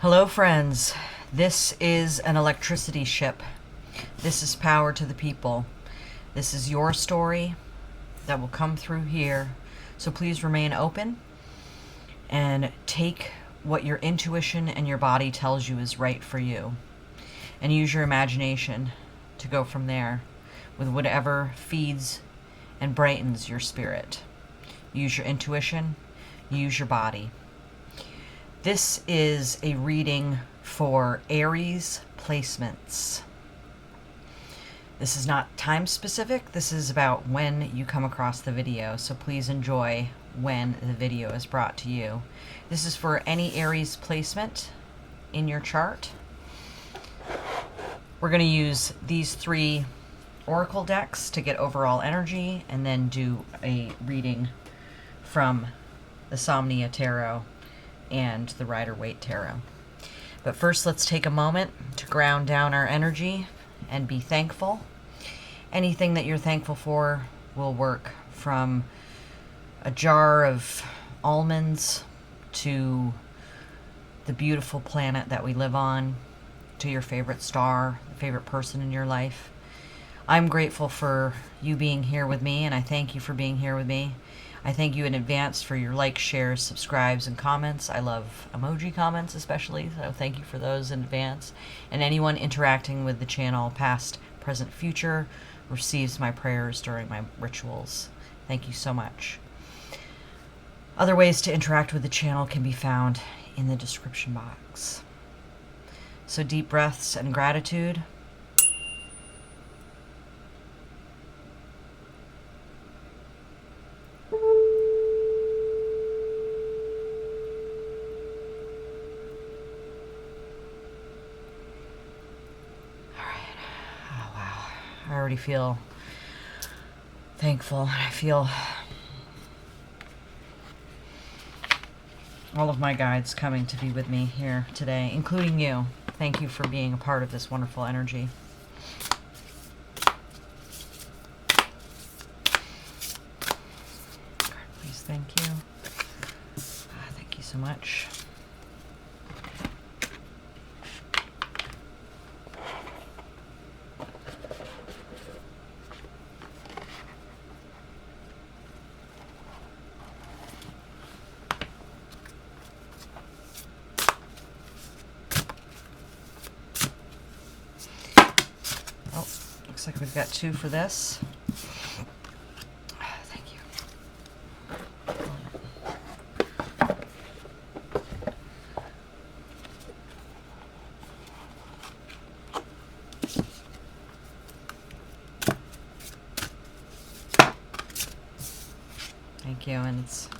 Hello, friends. This is an electricity ship. This is power to the people. This is your story that will come through here. So please remain open and take what your intuition and your body tells you is right for you. And use your imagination to go from there with whatever feeds and brightens your spirit. Use your intuition, use your body. This is a reading for Aries placements. This is not time specific. This is about when you come across the video. So please enjoy when the video is brought to you. This is for any Aries placement in your chart. We're going to use these 3 oracle decks to get overall energy and then do a reading from the Somnia Tarot and the Rider-Waite Tarot. But first, let's take a moment to ground down our energy and be thankful. Anything that you're thankful for will work, from a jar of almonds to the beautiful planet that we live on, to your favorite star, the favorite person in your life. I'm grateful for you being here with me, and I thank you for being here with me. I thank you in advance for your likes, shares, subscribes, and comments. I love emoji comments especially, so thank you for those in advance. And anyone interacting with the channel, past, present, future, receives my prayers during my rituals. Thank you so much. Other ways to interact with the channel can be found in the description box. So deep breaths and gratitude. I already feel thankful. I feel all of my guides coming to be with me here today, including you. Thank you for being a part of this wonderful energy. Please, thank you. Thank you so much. Looks like we've got 2 for this. Thank you. Thank you, and it's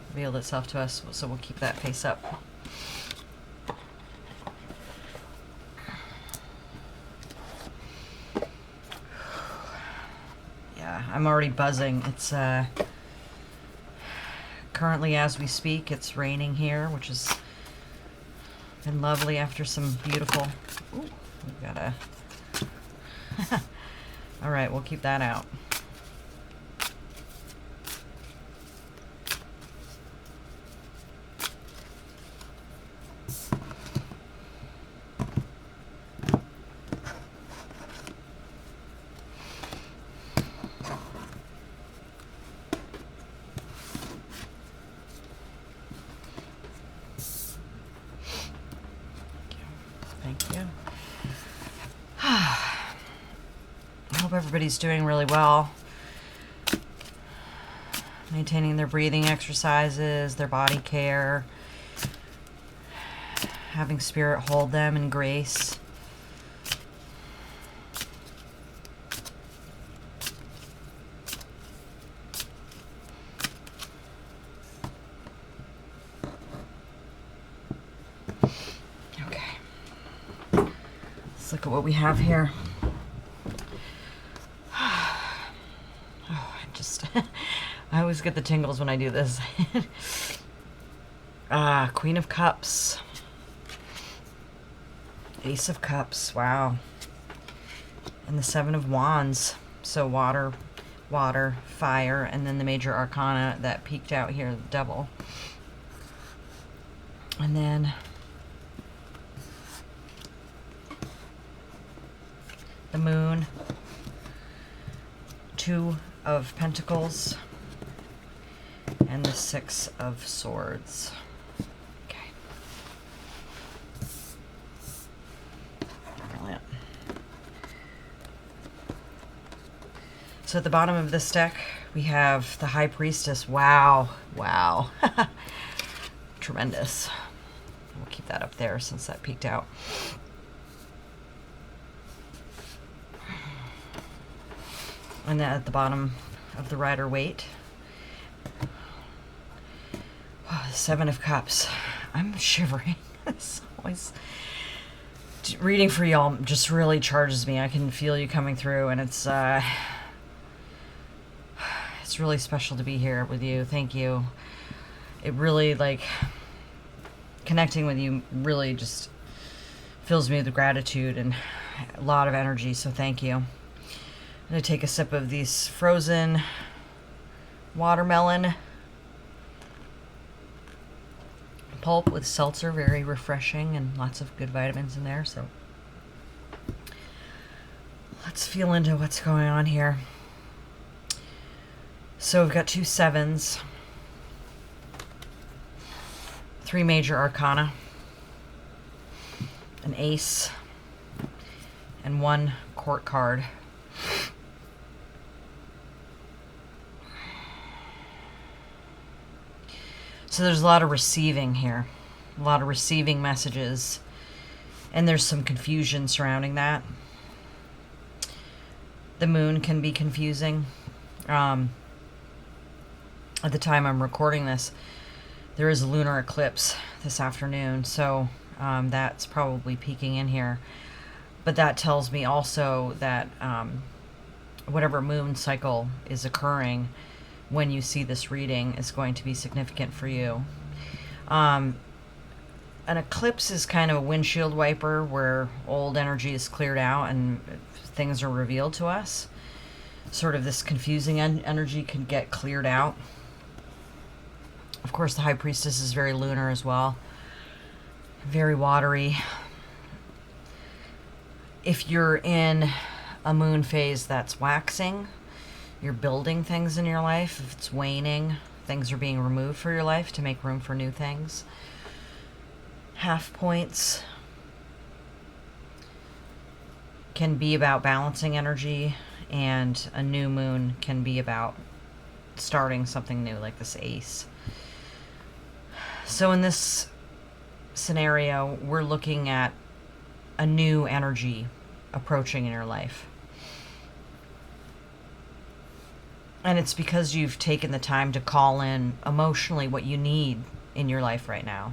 revealed itself to us, so we'll keep that face up. I'm already buzzing. It's currently, as we speak, it's raining here, which has been lovely after some beautiful... Ooh, we've got a... All right, we'll keep that out. Thank you. I hope everybody's doing really well. Maintaining their breathing exercises, their body care, having spirit hold them in grace. Look at what we have here. I always get the tingles when I do this. Queen of Cups. Ace of Cups, wow. And the Seven of Wands. So water, water, fire, and then the major arcana that peeked out here, the Devil. And then the moon, 2 of Pentacles, and the 6 of Swords. Okay. Brilliant. So at the bottom of this deck, we have the High Priestess. Wow. Wow. Tremendous. We'll keep that up there since that peeked out. And then at the bottom of the Rider-Waite, 7 of Cups. I'm shivering. It's always reading for y'all just really charges me. I can feel you coming through, and it's really special to be here with you. Thank you. It really, like, connecting with you really just fills me with gratitude and a lot of energy, so thank you. I'm going to take a sip of these frozen watermelon pulp with seltzer. Very refreshing and lots of good vitamins in there, so let's feel into what's going on here. So we've got 2 sevens, 3 major arcana, an ace, and 1 court card. So there's a lot of receiving here, a lot of receiving messages, and there's some confusion surrounding that. The moon can be confusing. At the time I'm recording this, there is a lunar eclipse this afternoon, so that's probably peeking in here. But that tells me also that whatever moon cycle is occurring when you see this reading is going to be significant for you. An eclipse is kind of a windshield wiper where old energy is cleared out and things are revealed to us. Sort of this confusing energy can get cleared out. Of course, the High Priestess is very lunar as well. Very watery. If you're in a moon phase that's waxing, you're building things in your life. If it's waning, things are being removed for your life to make room for new things. Half points can be about balancing energy, and a new moon can be about starting something new, like this ace. So in this scenario, we're looking at a new energy approaching in your life. And it's because you've taken the time to call in emotionally what you need in your life right now.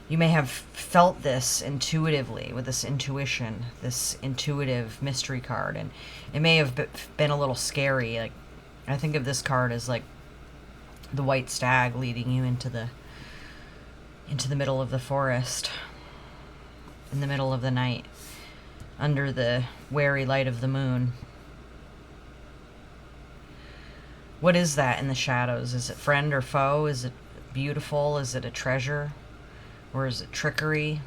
You may have felt this intuitively with this intuition, this intuitive mystery card, and it may have been a little scary. Like, I think of this card as like the white stag leading you into the middle of the forest, in the middle of the night, under the wary light of the moon. What is that in the shadows? Is it friend or foe? Is it beautiful? Is it a treasure? Or is it trickery?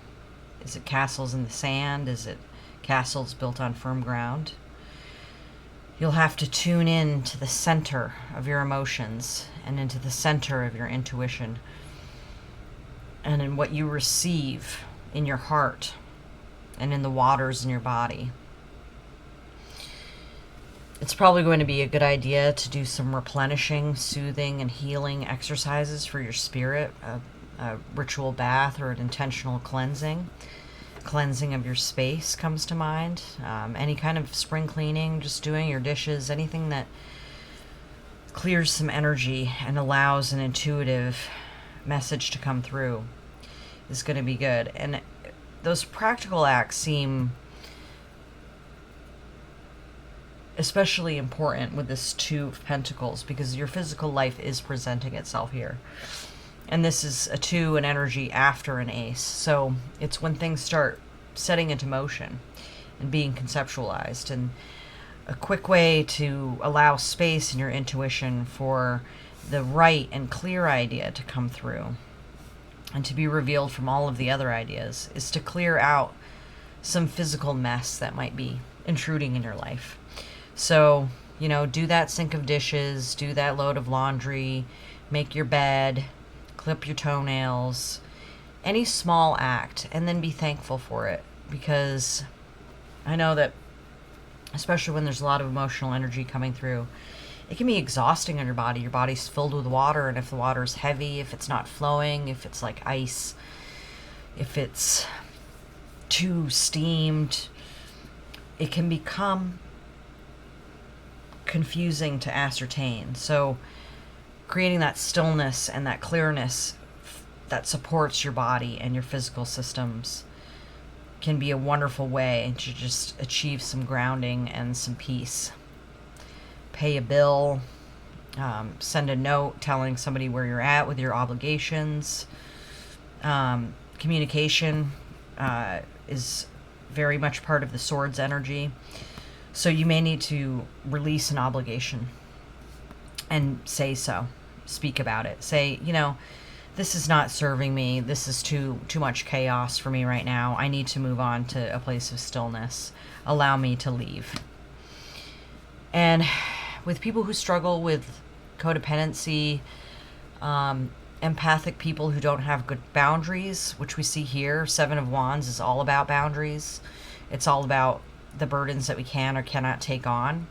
Is it castles in the sand? Is it castles built on firm ground? You'll have to tune in to the center of your emotions and into the center of your intuition and in what you receive in your heart and in the waters in your body. It's probably going to be a good idea to do some replenishing, soothing, and healing exercises for your spirit, a ritual bath or an intentional cleansing. Cleansing of your space comes to mind. Any kind of spring cleaning, just doing your dishes, anything that clears some energy and allows an intuitive message to come through is going to be good. And those practical acts seem especially important with this 2 of Pentacles, because your physical life is presenting itself here. And this is a 2, an energy after an ace. So it's when things start setting into motion and being conceptualized. And a quick way to allow space in your intuition for the right and clear idea to come through and to be revealed from all of the other ideas is to clear out some physical mess that might be intruding in your life. So, do that sink of dishes, do that load of laundry, make your bed, clip your toenails, any small act, and then be thankful for it. Because I know that, especially when there's a lot of emotional energy coming through, it can be exhausting on your body. Your body's filled with water, and if the water's heavy, if it's not flowing, if it's like ice, if it's too steamed, it can become confusing to ascertain. So creating that stillness and that clearness that supports your body and your physical systems can be a wonderful way to just achieve some grounding and some peace. Pay a bill, send a note telling somebody where you're at with your obligations. Communication is very much part of the sword's energy. So you may need to release an obligation and say so. Speak about it. Say, this is not serving me. This is too much chaos for me right now. I need to move on to a place of stillness. Allow me to leave. And with people who struggle with codependency, empathic people who don't have good boundaries, which we see here, Seven of Wands is all about boundaries. It's all about the burdens that we can or cannot take on.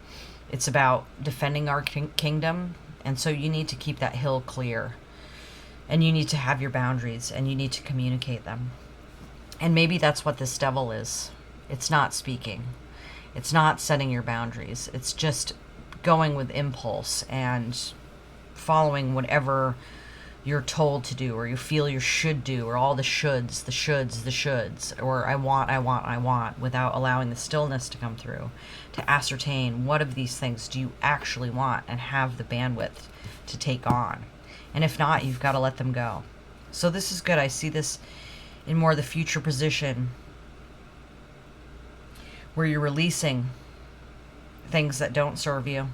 It's about defending our kingdom. And so you need to keep that hill clear. And you need to have your boundaries, and you need to communicate them. And maybe that's what this devil is. It's not speaking. It's not setting your boundaries. It's just going with impulse and following whatever you're told to do, or you feel you should do, or all the shoulds, or I want, without allowing the stillness to come through, to ascertain what of these things do you actually want and have the bandwidth to take on. And if not, you've got to let them go. So this is good. I see this in more the future position where you're releasing things that don't serve you,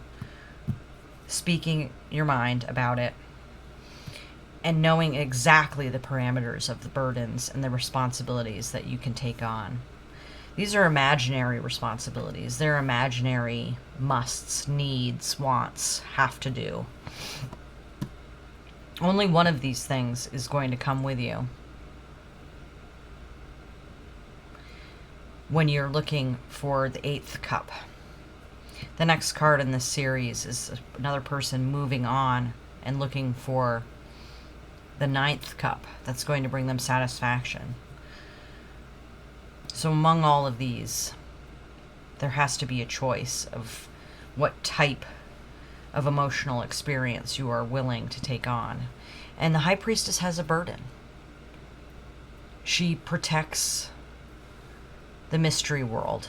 speaking your mind about it, and knowing exactly the parameters of the burdens and the responsibilities that you can take on. These are imaginary responsibilities. They're imaginary musts, needs, wants, have to do. Only one of these things is going to come with you when you're looking for the 8th cup. The next card in this series is another person moving on and looking for the 9th cup that's going to bring them satisfaction. So among all of these, there has to be a choice of what type of emotional experience you are willing to take on. And the High Priestess has a burden. She protects the mystery world.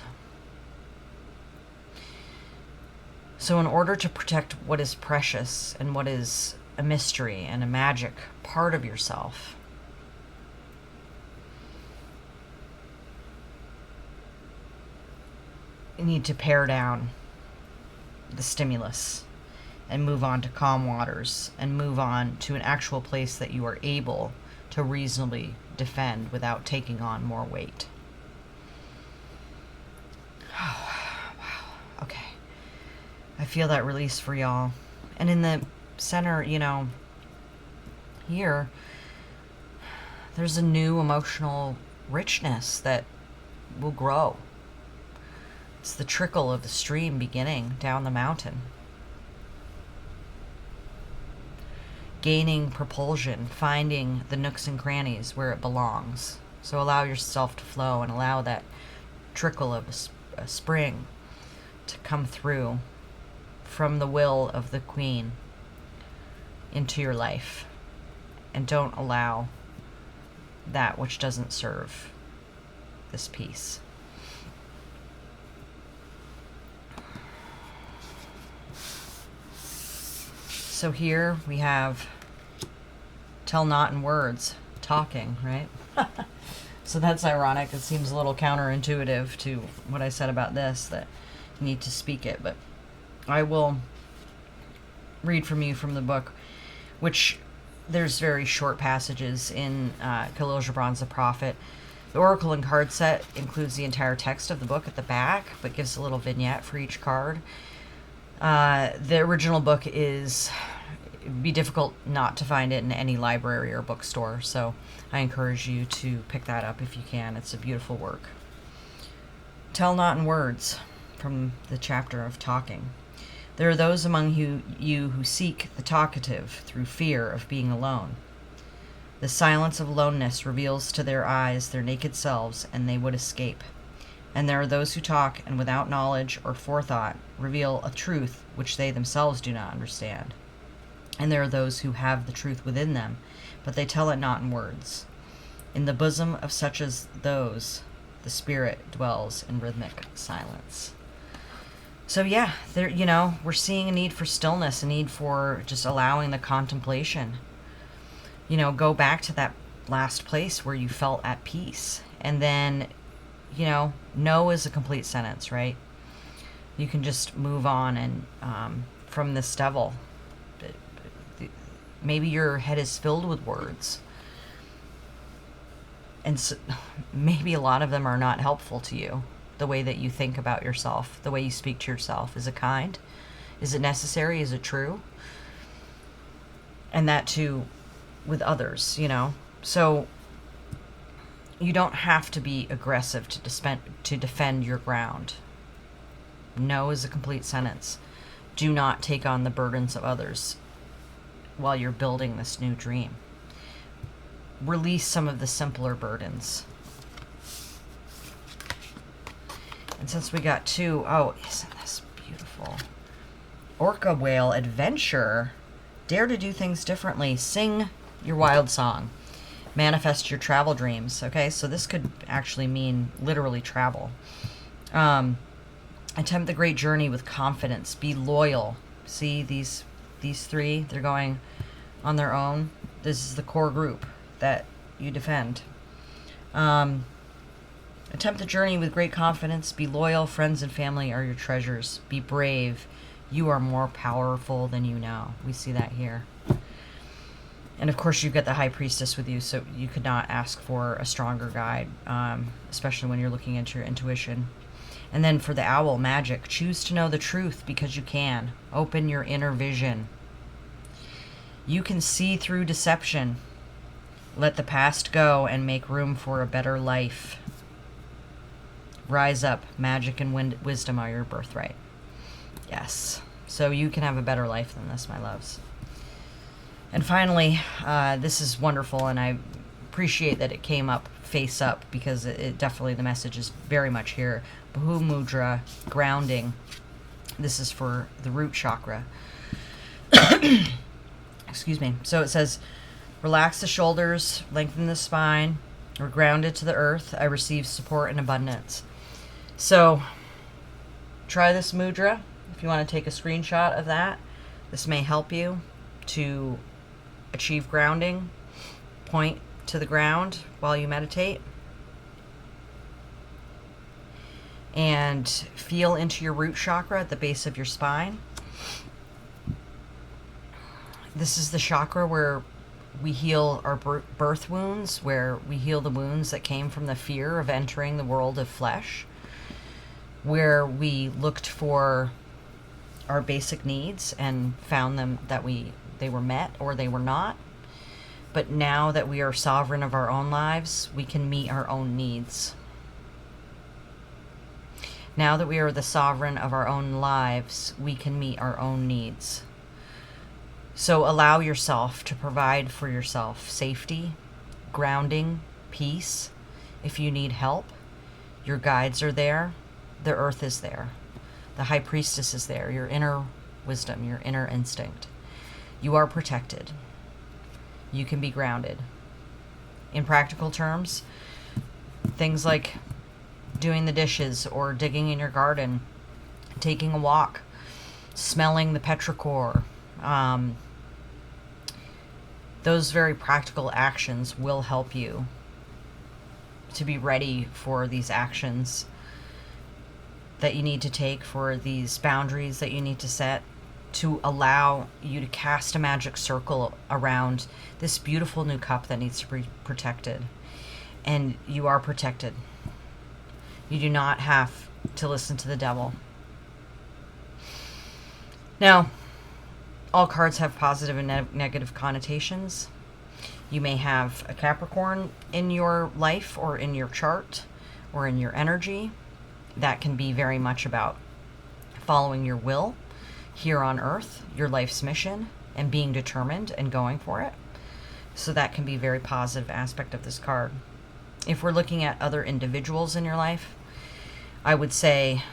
So in order to protect what is precious and what is a mystery and a magic part of yourself, you need to pare down the stimulus and move on to calm waters and move on to an actual place that you are able to reasonably defend without taking on more weight. Oh, wow. Okay. I feel that release for y'all. And in the center, here, there's a new emotional richness that will grow. It's the trickle of the stream beginning down the mountain. Gaining propulsion, finding the nooks and crannies where it belongs. So allow yourself to flow and allow that trickle of a spring to come through from the will of the Queen into your life. And don't allow that which doesn't serve this piece. So here we have tell not in words, talking, right? So that's ironic. It seems a little counterintuitive to what I said about this, that you need to speak it. But I will read from you from the book, which there's very short passages in Khalil Gibran's The Prophet The Oracle and card set includes the entire text of the book at the back, but gives a little vignette for each card. The original book it'd be difficult not to find it in any library or bookstore, so I encourage you to pick that up if you can. It's a beautiful work. Tell not in words, from the chapter of talking. There are those among you who seek the talkative through fear of being alone. The silence of aloneness reveals to their eyes their naked selves, and they would escape. And there are those who talk, and without knowledge or forethought, reveal a truth which they themselves do not understand. And there are those who have the truth within them, but they tell it not in words. In the bosom of such as those, the spirit dwells in rhythmic silence. So yeah, we're seeing a need for stillness, a need for just allowing the contemplation. Go back to that last place where you felt at peace. And then, no is a complete sentence, right? You can just move on and from this devil. Maybe your head is filled with words. And so, maybe a lot of them are not helpful to you. The way that you think about yourself, the way you speak to yourself. Is it kind? Is it necessary? Is it true? And that too with others, So you don't have to be aggressive to defend your ground. No is a complete sentence. Do not take on the burdens of others while you're building this new dream. Release some of the simpler burdens. And since we got two, isn't this beautiful? Orca whale adventure. Dare to do things differently. Sing your wild song. Manifest your travel dreams. Okay, so this could actually mean literally travel. Attempt the great journey with confidence. Be loyal. See these three? They're going on their own. This is the core group that you defend. Attempt the journey with great confidence. Be loyal. Friends and family are your treasures. Be brave. You are more powerful than you know. We see that here. And of course, you've got the High Priestess with you, so you could not ask for a stronger guide, especially when you're looking into your intuition. And then for the owl, magic. Choose to know the truth because you can. Open your inner vision. You can see through deception. Let the past go and make room for a better life. Rise up. Magic and wisdom are your birthright. Yes. So you can have a better life than this, my loves. And finally, this is wonderful, and I appreciate that it came up face up, because it definitely, the message is very much here. Bahu Mudra, grounding. This is for the root chakra. Excuse me. So it says, relax the shoulders, lengthen the spine. We're grounded to the earth. I receive support and abundance. So try this mudra. If you want to take a screenshot of that, this may help you to achieve grounding. Point to the ground while you meditate. And feel into your root chakra at the base of your spine. This is the chakra where we heal our birth wounds, where we heal the wounds that came from the fear of entering the world of flesh, where we looked for our basic needs and found them that they were met or they were not. But now that we are sovereign of our own lives, we can meet our own needs. Now that we are the sovereign of our own lives, we can meet our own needs. So allow yourself to provide for yourself safety, grounding, peace. If you need help, your guides are there. The earth is there. The High Priestess is there. Your inner wisdom, your inner instinct. You are protected. You can be grounded. In practical terms, things like doing the dishes or digging in your garden, taking a walk, smelling the petrichor, those very practical actions will help you to be ready for these actions that you need to take, for these boundaries that you need to set, to allow you to cast a magic circle around this beautiful new cup that needs to be protected. and you are protected. You do not have to listen to the devil. Now, all cards have positive and negative connotations. You may have a Capricorn in your life or in your chart or in your energy. That can be very much about following your will here on earth, your life's mission, and being determined and going for it. So that can be a very positive aspect of this card. If we're looking at other individuals in your life, I would say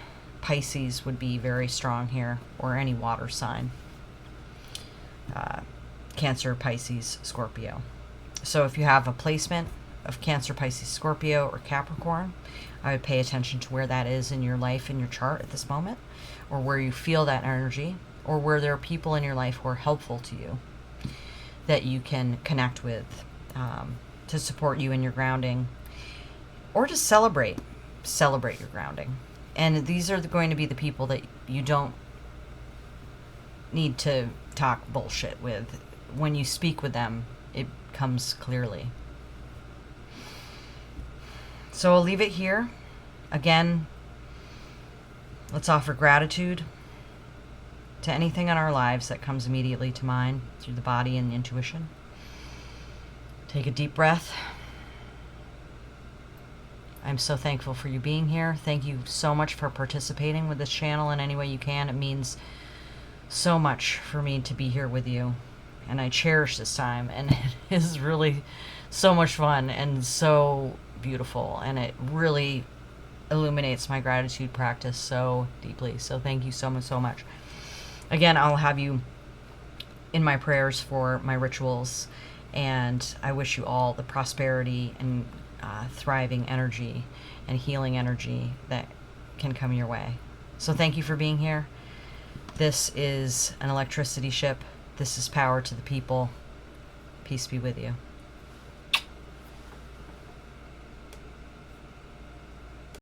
Pisces would be very strong here, or any water sign. Cancer, Pisces, Scorpio. So if you have a placement of Cancer, Pisces, Scorpio, or Capricorn, I would pay attention to where that is in your life, in your chart at this moment, or where you feel that energy, or where there are people in your life who are helpful to you that you can connect with to support you in your grounding, or to celebrate your grounding. And these are going to be the people that you don't need to talk bullshit with. When you speak with them, it comes clearly. So I'll leave it here. Again, let's offer gratitude to anything in our lives that comes immediately to mind through the body and intuition. Take a deep breath. I'm so thankful for you being here. Thank you so much for participating with this channel in any way you can. It means so much for me to be here with you, and I cherish this time, and it is really so much fun and so beautiful, and it really illuminates my gratitude practice so deeply. So thank you so much, so much. Again, I'll have you in my prayers for my rituals, and I wish you all the prosperity and thriving energy and healing energy that can come your way. So thank you for being here. This is an electricity ship. This is power to the people. Peace be with you.